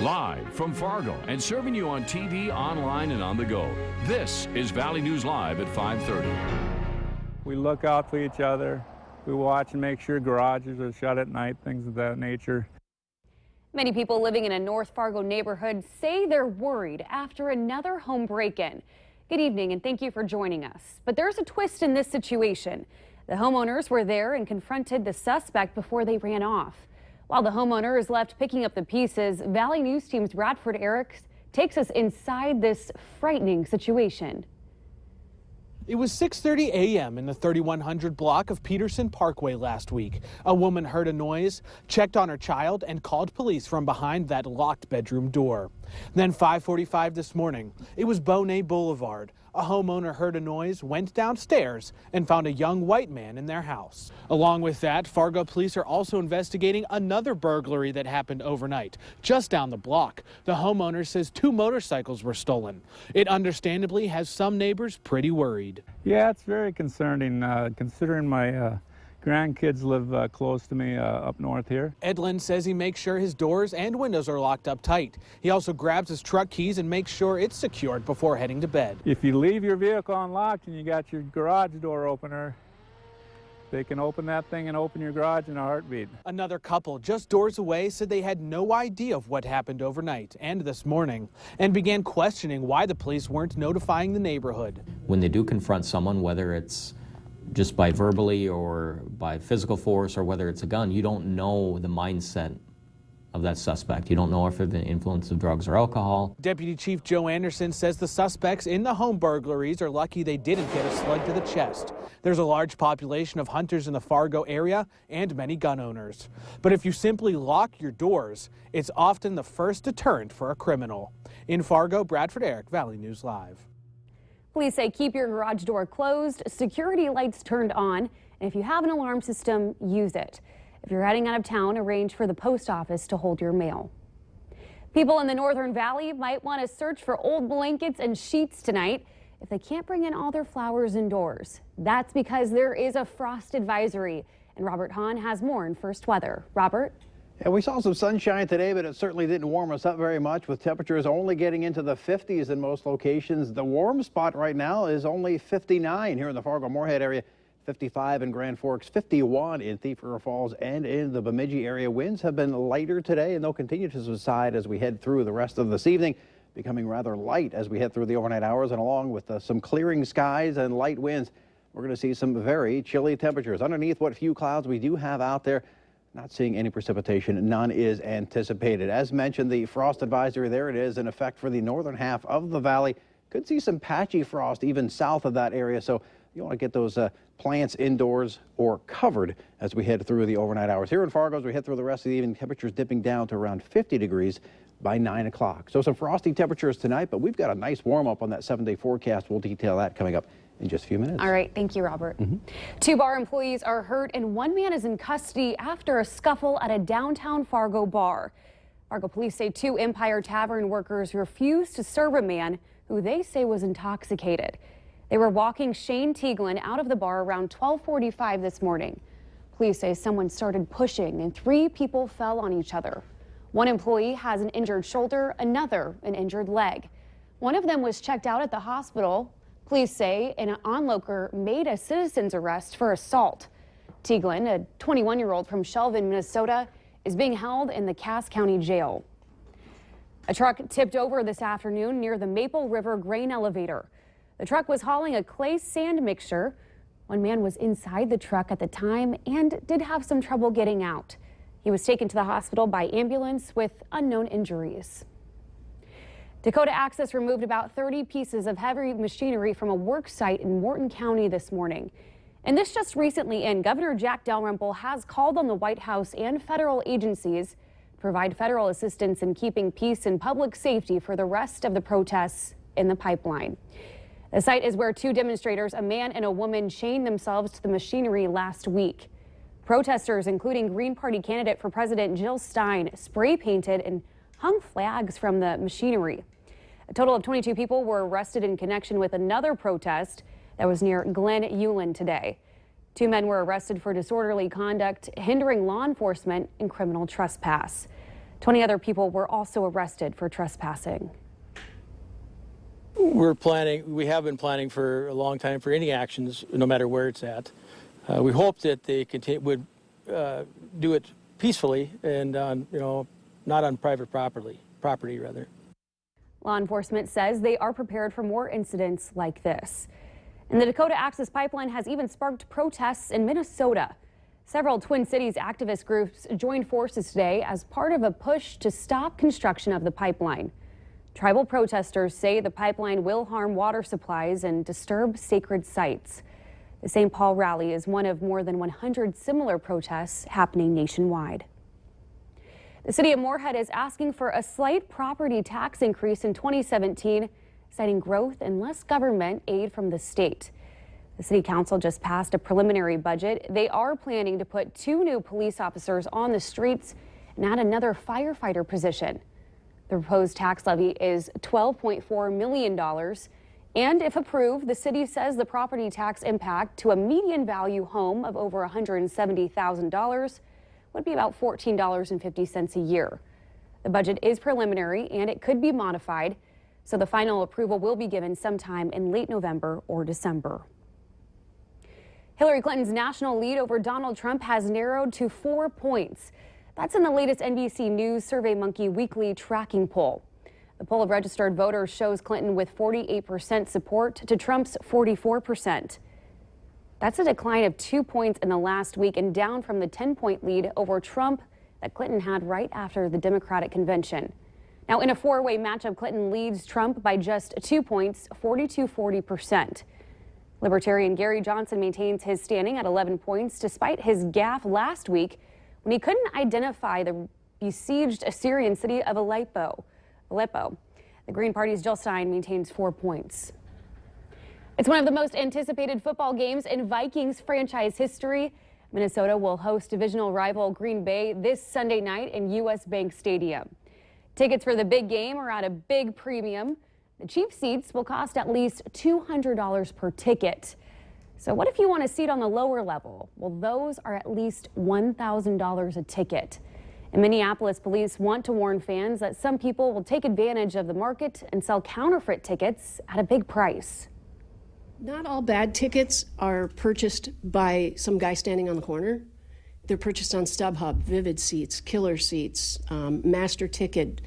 Live from Fargo and serving you on TV, online, and on the go. This is Valley News Live at 5:30. We look out for each other. We watch and make sure garages are shut at night, things of that nature. Many people living in a North Fargo neighborhood say they're worried after another home break-in. Good evening and thank you for joining us. But there's a twist in this situation. The homeowners were there and confronted the suspect before they ran off. While the homeowner is left picking up the pieces, Valley News Team's Bradford Eric takes us inside this frightening situation. It was 6:30 a.m. in the 3100 block of Peterson Parkway last week. A woman heard a noise, checked on her child, and called police from behind that locked bedroom door. Then 5:45 this morning, it was Bonet Boulevard. A homeowner heard a noise, went downstairs, and found a young white man in their house. Along with that, Fargo police are also investigating another burglary that happened overnight, just down the block. The homeowner says 2 motorcycles were stolen. It understandably has some neighbors pretty worried. Yeah, it's very concerning, considering my grandkids live close to me up north here. Edlin says he makes sure his doors and windows are locked up tight. He also grabs his truck keys and makes sure it's secured before heading to bed. If you leave your vehicle unlocked and you got your garage door opener, they can open that thing and open your garage in a heartbeat. Another couple just doors away said they had no idea of what happened overnight and this morning and began questioning why the police weren't notifying the neighborhood. When they do confront someone, whether it's just by verbally or by physical force or whether it's a gun, you don't know the mindset of that suspect. You don't know if they're the influence of drugs or alcohol. Deputy Chief Joe Anderson says the suspects in the home burglaries are lucky they didn't get a slug to the chest. There's a large population of hunters in the Fargo area and many gun owners. But if you simply lock your doors, it's often the first deterrent for a criminal. In Fargo, Bradford Eric, Valley News Live. Police say keep your garage door closed, security lights turned on, and if you have an alarm system, use it. If you're heading out of town, arrange for the post office to hold your mail. People in the Northern Valley might want to search for old blankets and sheets tonight if they can't bring in all their flowers indoors. That's because there is a frost advisory, and Robert Hahn has more in First Weather. Robert? Yeah, we saw some sunshine today, but it certainly didn't warm us up very much, with temperatures only getting into the 50s in most locations. The warm spot right now is only 59 here in the Fargo-Moorhead area, 55 in Grand Forks, 51 in Thief River Falls and in the Bemidji area. Winds have been lighter today, and they'll continue to subside as we head through the rest of this evening, becoming rather light as we head through the overnight hours. And along with some clearing skies and light winds, we're going to see some very chilly temperatures. Underneath what few clouds we do have out there, not seeing any precipitation. None is anticipated. As mentioned, the frost advisory, there it is, in effect for the northern half of the valley. Could see some patchy frost even south of that area, so you want to get those plants indoors or covered as we head through the overnight hours. Here in Fargo, as we head through the rest of the evening, temperatures dipping down to around 50 degrees by 9 o'clock. So some frosty temperatures tonight, but we've got a nice warm-up on that 7-day forecast. We'll detail that coming up in just a few minutes. All right. Thank you, Robert. 2 bar employees are hurt and 1 man is in custody after a scuffle at a downtown Fargo bar. Fargo police say 2 Empire Tavern workers refused to serve a man who they say was intoxicated. They were walking Shane Tieglin out of the bar around 12:45 this morning. Police say someone started pushing and 3 people fell on each other. 1 employee has an injured shoulder, another an injured leg. One of them was checked out at the hospital. Police say an onlooker made a citizen's arrest for assault. Tieglin, a 21-year-old from Shelvin, Minnesota, is being held in the Cass County Jail. A truck tipped over this afternoon near the Maple River grain elevator. The truck was hauling a clay sand mixture. 1 man was inside the truck at the time and did have some trouble getting out. He was taken to the hospital by ambulance with unknown injuries. Dakota Access removed about 30 pieces of heavy machinery from a work site in Morton County this morning. And this just recently in, Governor Jack Dalrymple has called on the White House and federal agencies to provide federal assistance in keeping peace and public safety for the rest of the protests in the pipeline. The site is where 2 demonstrators, a man and a woman, chained themselves to the machinery last week. Protesters, including Green Party candidate for president Jill Stein, spray painted and hung flags from the machinery. A total of 22 people were arrested in connection with another protest that was near Glen Ullin today. 2 men were arrested for disorderly conduct, hindering law enforcement, and criminal trespass. 20 other people were also arrested for trespassing. We have been planning for a long time for any actions, no matter where it's at. We hope that they would do it peacefully and not on private property rather. Law enforcement says they are prepared for more incidents like this. And the Dakota Access Pipeline has even sparked protests in Minnesota. Several Twin Cities activist groups joined forces today as part of a push to stop construction of the pipeline. Tribal protesters say the pipeline will harm water supplies and disturb sacred sites. The St. Paul rally is one of more than 100 similar protests happening nationwide. The city of Moorhead is asking for a slight property tax increase in 2017, citing growth and less government aid from the state. The city council just passed a preliminary budget. They are planning to put 2 new police officers on the streets and add another firefighter position. The proposed tax levy is $12.4 million. And if approved, the city says the property tax impact to a median value home of over $170,000 would be about $14.50 a year. The budget is preliminary and it could be modified, so the final approval will be given sometime in late November or December. Hillary Clinton's national lead over Donald Trump has narrowed to 4 points. That's in the latest NBC News SurveyMonkey weekly tracking poll. The poll of registered voters shows Clinton with 48% support to Trump's 44%. That's a decline of 2 points in the last week and down from the 10-point lead over Trump that Clinton had right after the Democratic convention. Now, in a 4-way matchup, Clinton leads Trump by just 2 points, 40% to 40%. Libertarian Gary Johnson maintains his standing at 11 points despite his gaffe last week when he couldn't identify the besieged Assyrian city of Aleppo. The Green Party's Jill Stein maintains 4 points. It's one of the most anticipated football games in Vikings franchise history. Minnesota will host divisional rival Green Bay this Sunday night in US Bank Stadium. Tickets for the big game are at a big premium. The cheap seats will cost at least $200 per ticket. So what if you want a seat on the lower level? Well, those are at least $1,000 a ticket. In Minneapolis, police want to warn fans that some people will take advantage of the market and sell counterfeit tickets at a big price. Not all bad tickets are purchased by some guy standing on the corner. They're purchased on StubHub, Vivid Seats, Killer Seats, Master Ticket.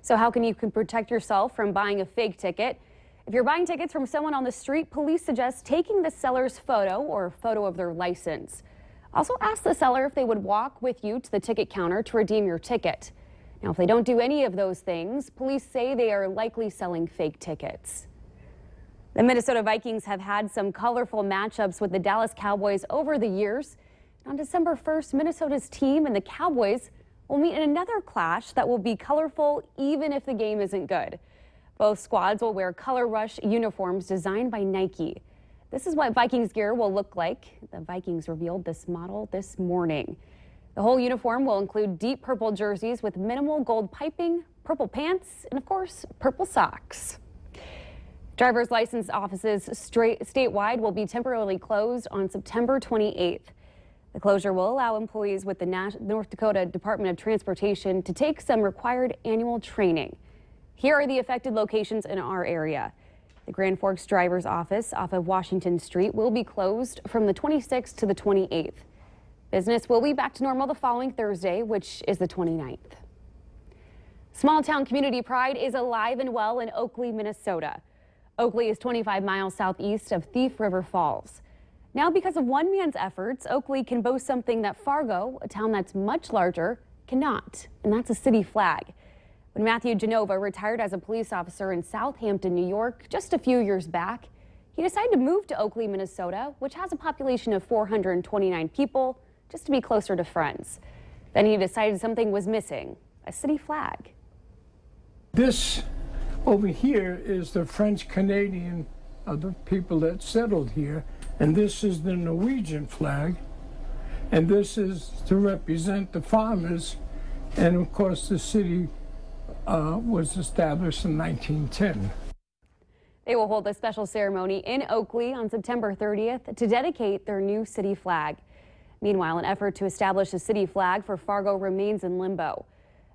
So how can you protect yourself from buying a fake ticket? If you're buying tickets from someone on the street, police suggest taking the seller's photo or photo of their license. Also ask the seller if they would walk with you to the ticket counter to redeem your ticket. Now, if they don't do any of those things, police say they are likely selling fake tickets. The Minnesota Vikings have had some colorful matchups with the Dallas Cowboys over the years. On December 1st, Minnesota's team and the Cowboys will meet in another clash that will be colorful even if the game isn't good. Both squads will wear Color Rush uniforms designed by Nike. This is what Vikings gear will look like. The Vikings revealed this model this morning. The whole uniform will include deep purple jerseys with minimal gold piping, purple pants, and of course, purple socks. Driver's license offices statewide will be temporarily closed on September 28th. The closure will allow employees with the North Dakota Department of Transportation to take some required annual training. Here are the affected locations in our area. The Grand Forks Driver's Office off of Washington Street will be closed from the 26th to the 28th. Business will be back to normal the following Thursday, which is the 29th. Small town community pride is alive and well in Oakley, Minnesota. Oakley is 25 miles southeast of Thief River Falls. Now, because of one man's efforts, Oakley can boast something that Fargo, a town that's much larger, cannot, and that's a city flag. When Matthew Genova retired as a police officer in Southampton, New York, just a few years back, he decided to move to Oakley, Minnesota, which has a population of 429 people, just to be closer to friends. Then he decided something was missing, a city flag. This over here is the French Canadian of the people that settled here, and this is the Norwegian flag, and this is to represent the farmers, and of course the city was established in 1910. They will hold a special ceremony in Oakley on September 30th to dedicate their new city flag. Meanwhile, an effort to establish a city flag for Fargo remains in limbo.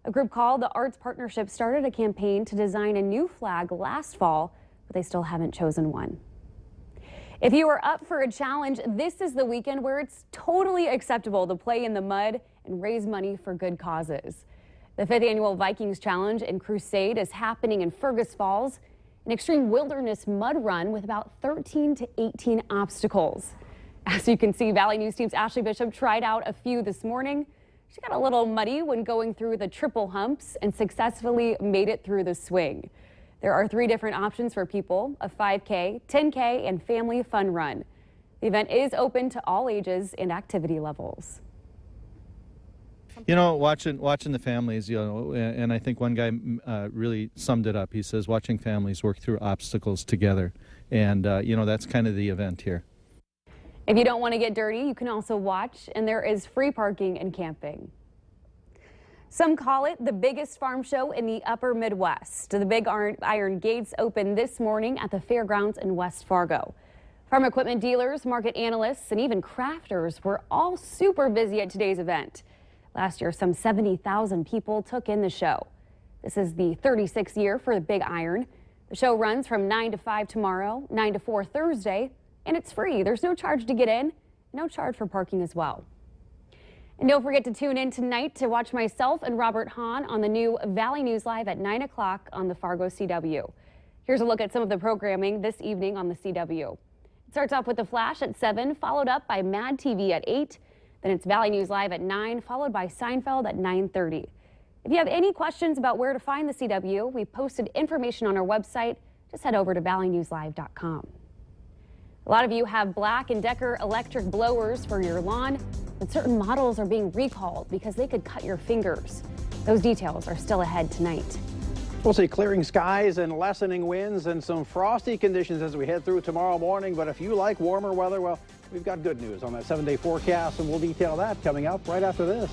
A group called the Arts Partnership started a campaign to design a new flag last fall, but they still haven't chosen one. If you are up for a challenge, this is the weekend where it's totally acceptable to play in the mud and raise money for good causes. The 5th annual Vikings Challenge and Crusade is happening in Fergus Falls, an extreme wilderness mud run with about 13 to 18 obstacles. As you can see, Valley News Team's Ashley Bishop tried out a few this morning. She got a little muddy when going through the triple humps and successfully made it through the swing. There are 3 different options for people: a 5K, 10K, and family fun run. The event is open to all ages and activity levels. You know, watching the families, you know, and I think one guy really summed it up. He says, watching families work through obstacles together. And, you know, that's kind of the event here. If you don't want to get dirty, you can also watch, and there is free parking and camping. Some call it the biggest farm show in the upper Midwest. The Big Iron Gates opened this morning at the fairgrounds in West Fargo. Farm equipment dealers, market analysts, and even crafters were all super busy at today's event. Last year, some 70,000 people took in the show. This is the 36th year for the Big Iron. The show runs from 9 to 5 tomorrow, 9 to 4 Thursday, and it's free. There's no charge to get in, no charge for parking as well. And don't forget to tune in tonight to watch myself and Robert Hahn on the new Valley News Live at 9 o'clock on the Fargo CW. Here's a look at some of the programming this evening on the CW. It starts off with The Flash at 7, followed up by Mad TV at 8. Then it's Valley News Live at 9, followed by Seinfeld at 9:30. If you have any questions about where to find the CW, we posted information on our website. Just head over to valleynewslive.com. A lot of you have Black & Decker electric blowers for your lawn, but certain models are being recalled because they could cut your fingers. Those details are still ahead tonight. We'll see clearing skies and lessening winds and some frosty conditions as we head through tomorrow morning. But if you like warmer weather, well, we've got good news on that 7-day forecast, and we'll detail that coming up right after this.